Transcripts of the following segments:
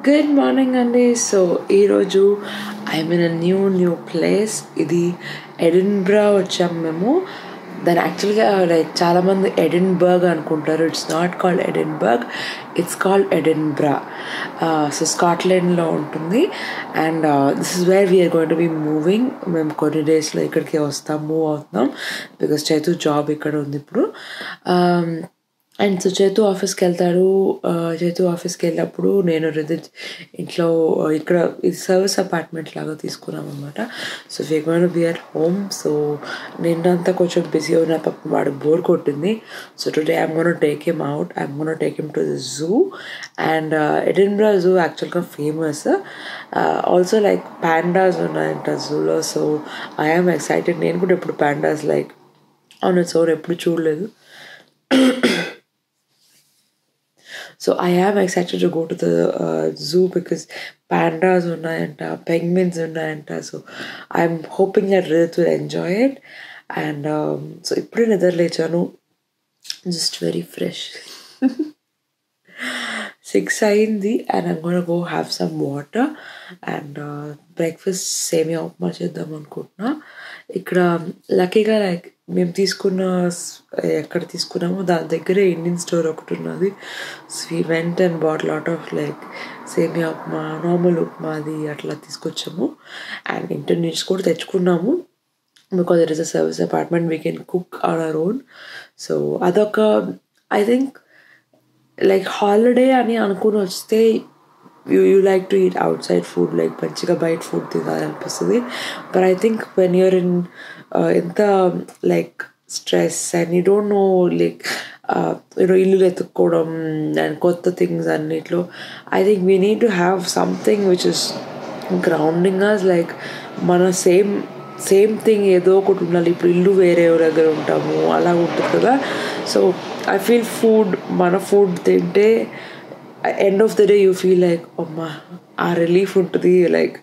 Good morning అండి. So ఈరోజు I'm in a new place. ఇది ఎడిన్బ్రా వచ్చాము మేము. దాని యాక్చువల్గా లైక్ చాలామంది ఎడిన్బర్గ్ అనుకుంటారు. It's not called Edinburgh, it's called Edinburgh. So స్కాట్లాండ్లో ఉంటుంది. And this is where we're going to be moving. మేము కొన్ని డేస్లో ఇక్కడికి మూవ్ అవుతున్నాం బికాస్ చైతు జాబ్ ఇక్కడ ఉంది ఇప్పుడు. అండ్ సో చైతు ఆఫీస్కి వెళ్తాడు. చైతు ఆఫీస్కి వెళ్ళినప్పుడు నేను రిదిత్ ఇంట్లో ఇక్కడ ఇది సర్వీస్ అపార్ట్మెంట్ లాగా తీసుకున్నాం అనమాట. So we going to be at home. So నిన్నంతా కొంచెం బిజీ ఉన్న పాపం వాడికి బోర్ కొట్టింది. So today I'm gonna take him out. I'm gonna take him to the zoo. And Edinburgh zoo యాక్చువల్గా ఫేమస్. ఆల్సో లైక్ ప్యాండాస్ ఉన్నాయంట జూలో. So I'm excited. నేను కూడా ఎప్పుడు pandas like on its own ఎప్పుడు చూడలేదు. So I am excited to go to the zoo because pandas unnayanta, penguins unnayanta. So I'm hoping that Ridhit will enjoy it. And so ippude nidra lechanu, just very fresh. 6 అయింది and I'm gonna go have some water and breakfast సేమియా ఉప్మా చేద్దాం అనుకుంటున్నా. ఇక్కడ లక్కీగా like మేము ఎక్కడ తీసుకున్నామో దాని దగ్గరే ఇండియన్ స్టోర్ ఒకటి ఉన్నది. So we went and bought lot of like semiya upma, normal upma అది అట్లా తీసుకొచ్చాము. అండ్ ఇంటర్నెట్స్ కూడా తెచ్చుకున్నాము because it is a service apartment, we can cook on our own. So అదొక ఐ థింక్ లైక్ హాలిడే అని అనుకుని వస్తే you like to eat outside food, like మంచిగా బయట ఫుడ్ తినాలనిపిస్తుంది. But I think when you're in ఎంత like stress and you don't know like ఇల్లు ఎత్తుక్కోవడం అండ్ కొత్త థింగ్స్ అన్నిట్లో, I think we need to have something which is grounding us. Like మన same thing ఏదో ఒకటి ఉండాలి. ఇప్పుడు ఇల్లు వేరే దగ్గర ఉంటాము అలా ఉంటుంది కదా. సో ఐ ఫీల్ మన ఫుడ్ తింటే end of the day you feel like అమ్మా ఆ రిలీఫ్ ఉంటుంది. లైక్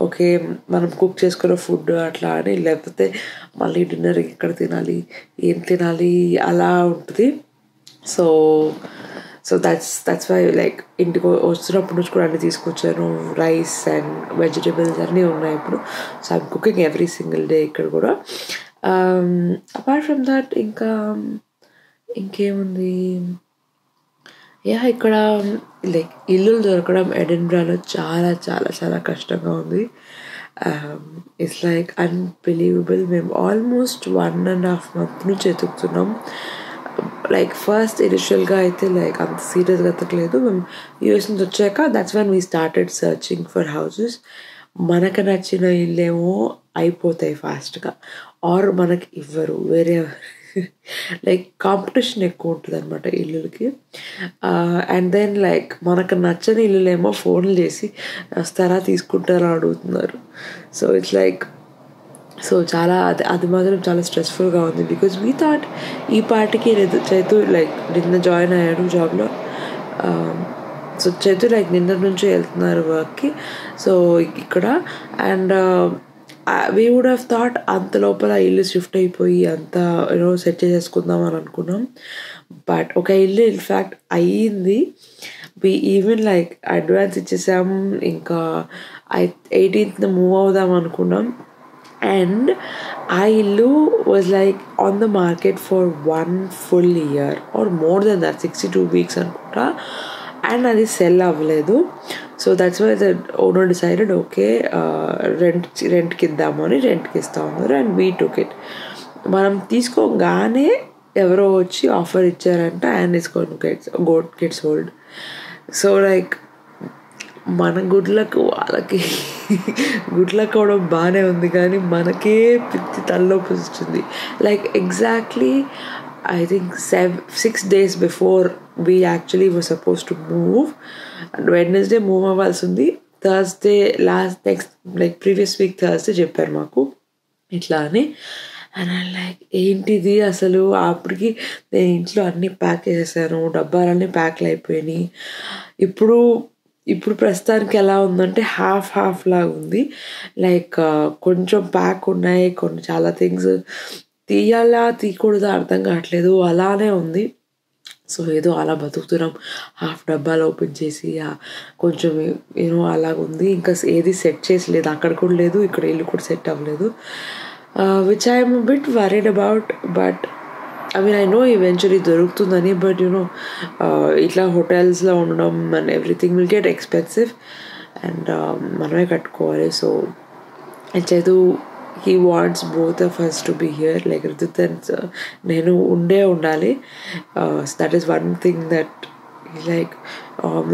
ఓకే మనం కుక్ చేసుకున్న ఫుడ్ అట్లా అని, లేకపోతే మళ్ళీ డిన్నర్ ఎక్కడ తినాలి, ఏం తినాలి అలా ఉంటుంది. సో దట్స్ వై లైక్ ఇంటికి వస్తున్నప్పటి నుంచి కూడా అన్నీ తీసుకొచ్చాను. రైస్ అండ్ వెజిటేబుల్స్ అన్నీ ఉన్నాయి ఇప్పుడు. So I'm cooking every single day ఇక్కడ కూడా. అపార్ట్ ఫ్రమ్ దట్ ఇంకేముంది, ఇక్కడ లైక్ ఇల్లులు దొరకడం ఎడిన్బ్రాలో చాలా చాలా చాలా కష్టంగా ఉంది. It's like unbelievable. మేము ఆల్మోస్ట్ 1.5 months నుంచి ఎతుకుతున్నాం. లైక్ ఫస్ట్ ఇనిషియల్గా అయితే లైక్ అంత సీరియస్గా ఎతకలేదు. మేము యూఎస్ నుంచి వచ్చాక that's when we started searching for houses. మనకు నచ్చిన ఇల్లేమో అయిపోతాయి ఫాస్ట్గా, ఆర్ మనకి ఇవ్వరు వేరే. లైక్ కాంపిటీషన్ ఎక్కువ ఉంటుంది అనమాట ఇల్లులకి. అండ్ దెన్ లైక్ మనకు నచ్చని ఇల్లులేమో ఫోన్లు చేసి వస్తారా తీసుకుంటారా అడుగుతున్నారు. సో ఇట్స్ లైక్ చాలా అది మాత్రం చాలా స్ట్రెస్ఫుల్గా ఉంది. బికాజ్ వీ థాట్ ఈ పార్టీకి చైతు లైక్ నిన్న జాయిన్ అయ్యాడు జాబ్లో. సో చైతు లైక్ నిన్న నుంచి వెళ్తున్నారు వర్క్కి. సో ఇక్కడ and we would have thought అంత లోపల ఇల్లు షిఫ్ట్ అయిపోయి అంతా సెట్ చేసేసుకుందాం అని అనుకున్నాం. బట్ ఒక ఇల్లు ఇన్ఫ్యాక్ట్ అయ్యింది. వి ఈవెన్ లైక్ అడ్వాన్స్ ఇచ్చేసాం. ఇంకా 18th మూవ్ అవుదాం అనుకున్నాం. అండ్ ఆ ఇల్లు was like on the market for 1 full year or more than that, 62 weeks అనుకుంటా. అండ్ అది సెల్ అవ్వలేదు. So that's why the owner decided okay రెంట్కి ఇద్దాము అని రెంట్కి ఇస్తా ఉన్నారు. And we took it. మనం తీసుకోగానే ఎవరో వచ్చి ఆఫర్ ఇచ్చారంట and it's gets hold. So like మన గుడ్లకు వాళ్ళకి గుడ్లకు అవడం బాగానే ఉంది, కానీ మనకే పిచ్చి తలనొప్పి వస్తుంది. Like exactly I think 6 days before we actually were supposed to move, and Wednesday move అవ్వాల్సి ఉంది. Thursday next like previous week Thursday చెప్పారు మాకు ఇట్లా అని. అండ్ ఐ లైక్ ఏంటిది అసలు. అప్పటికి నేను ఇంట్లో అన్నీ ప్యాక్ చేసేసాను, డబ్బాలన్నీ ప్యాక్లు అయిపోయినాయి. ఇప్పుడు ప్రస్తుతానికి ఎలా ఉందంటే హాఫ్ లాగా ఉంది. లైక్ కొంచెం ప్యాక్ ఉన్నాయి, కొన్ని చాలా థింగ్స్ తీయాలా తీయకూడదా అర్థం కావట్లేదు, అలానే ఉంది. సో ఏదో అలా బతుకుతున్నాం. హాఫ్ డబ్బాలు ఓపెన్ చేసి కొంచెం అలాగుంది. ఇంకా ఏది సెట్ చేసి లేదు. అక్కడ కూడా లేదు, ఇక్కడ ఇల్లు కూడా సెట్ అవ్వలేదు. Which I'm bit worried about. But I know eventually దొరుకుతుందని. బట్ ఇట్లా హోటల్స్లో ఉండడం and everything will get expensive and మనమే కట్టుకోవాలి. So Chaitu he wants both of us to be here, like rather than నేను ఉండాలి. So that is one thing that he's like,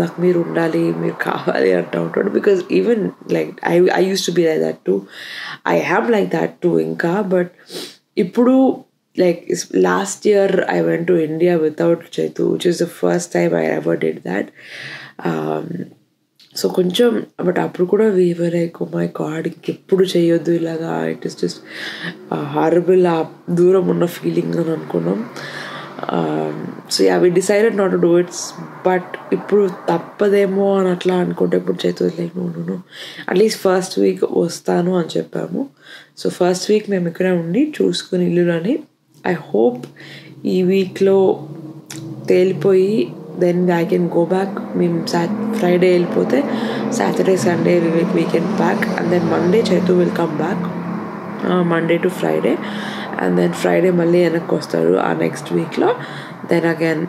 నాకు మీరు ఉండాలి, మీరు కావాలి అంటూ ఉంటాడు. Because even like I used to be like that too. I am like that too ఇంకా. బట్ ఇప్పుడు like last year I went to India without Chaitu, which is the first time I ever did that. So కొంచెం but అప్పుడు కూడా we were like oh my god ఇంకెప్పుడు చేయొద్దు ఇలాగా, it is just horrible, ఆ దూరం ఉన్న ఫీలింగ్ అని అనుకున్నాం. So we decided not to do its. But ఇప్పుడు తప్పదేమో అని అట్లా అనుకుంటే ఇప్పుడు చేతులు like no at least first week వస్తాను అని చెప్పాము. సో ఫస్ట్ వీక్ మేము ఇక్కడ ఉండి చూసుకుని ఇల్లులని ఐ హోప్ ఈ వీక్లో తేలిపోయి then I can go back. మేము Friday వెళ్ళిపోతే Saturday Sunday we can back, and then Monday Chaitu will come back, Monday to Friday, and then Friday మళ్ళీ వెనక్కి వస్తారు ఆ నెక్స్ట్ వీక్లో. దెన్ అగైన్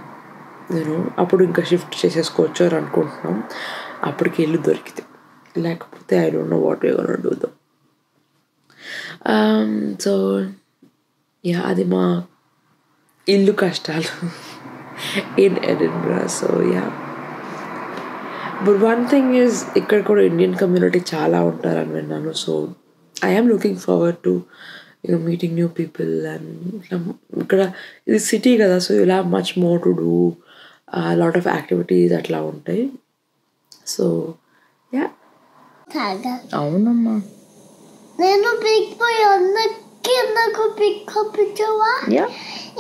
అప్పుడు ఇంకా షిఫ్ట్ చేసేసుకోవచ్చు అని అనుకుంటున్నాం అప్పటికి ఇల్లు దొరికితే. లేకపోతే I don't know what we're gonna do though. So అది మా ఇల్లు కష్టాలు in Edinburgh. So yeah, but one thing is ikkada kuda Indian community chaala untarani vinnanu. So I am looking forward to meeting new people, and ikkada ఇది city kada, so you'll have much more to do, a lot of activities atla untayi. So yeah, avunamma నేను big bye అన్నకి నాకు pick కప్పించవా?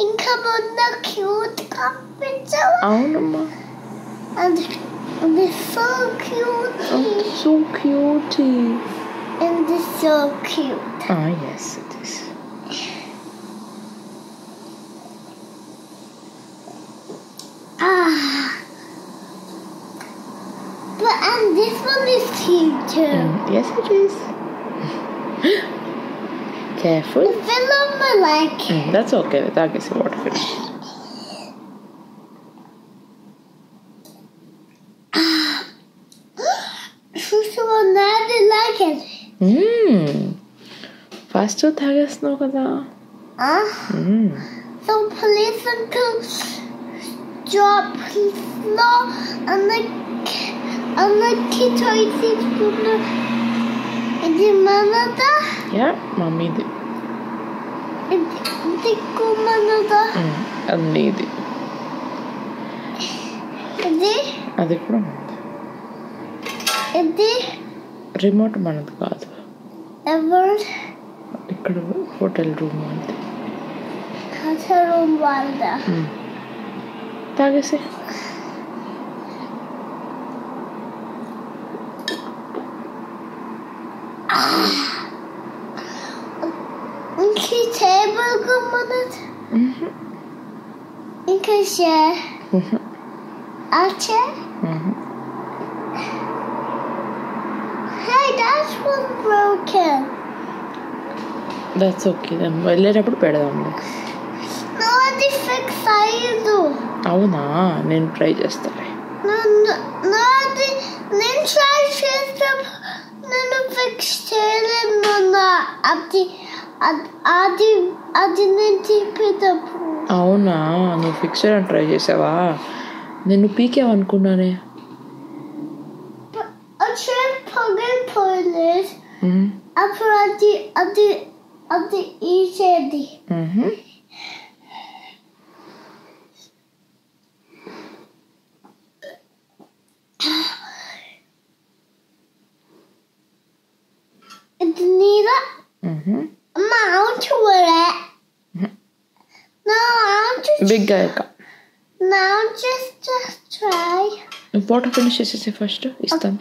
ఇంకా మొన్న cute కప్పించవా? అవునమ్మా. And it's so cute. So cute. And it's so cute. Yes it is. But and this one is cute too. Yes it is. Careful. It fell on my leg. That's okay. That gets the water finish. So now they like it. Fast తాగేస్తున్నావు కదా. So please uncle stop slow and the kid is gonna. Is it manada? Yeah, మమ్మీది. ఇది కుమ్మనదా? అది నీది. ఇది? అది కూడా మనది. ఇది? Remote మనది కాదు. ఎవరు? ఇక్కడ హోటల్ రూమ్ వాళ్ళది. హోటల్ రూమ్ వాళ్ళదా? తాగేసి. ఇంక టేబుల్ కుమ్మనది? ఇంకా chair? A chair? Hey, that was broken. That's okay then. వెళ్ళేటప్పుడు పెడదాంలే. No, అది ఫిక్స్ అయ్యదు. అవునా? నేను ట్రై చేస్తాలే. No, అది నేను ట్రై చేస్తాను. నేను ఫిక్స్ చేయలేను. అది నేను తిప్పేటప్పుడు. అవునా? నువ్వు ఫిక్స్ చేయడానికి ట్రై చేసావా? నేను పీకేవనుకున్నానే. పగిలిపోలేదు. అప్పుడు అది ఈసేది. ఇది నీరా? అమ్మ అవుచు వరే. No, I'll just Big guy ka. Now just try. Water finish చేసేసి ఫస్ట్ ఇస్తాను.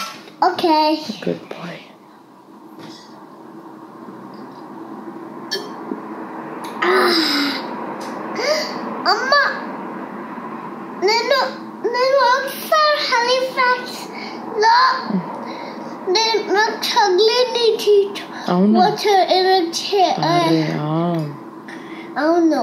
Okay. Good boy. అమ్మ నేను ఒకసారి హాలిఫాక్స్లో నాకు తగిలింది టీచర్ అవును వాటర్ ఇరిచే అరే అవును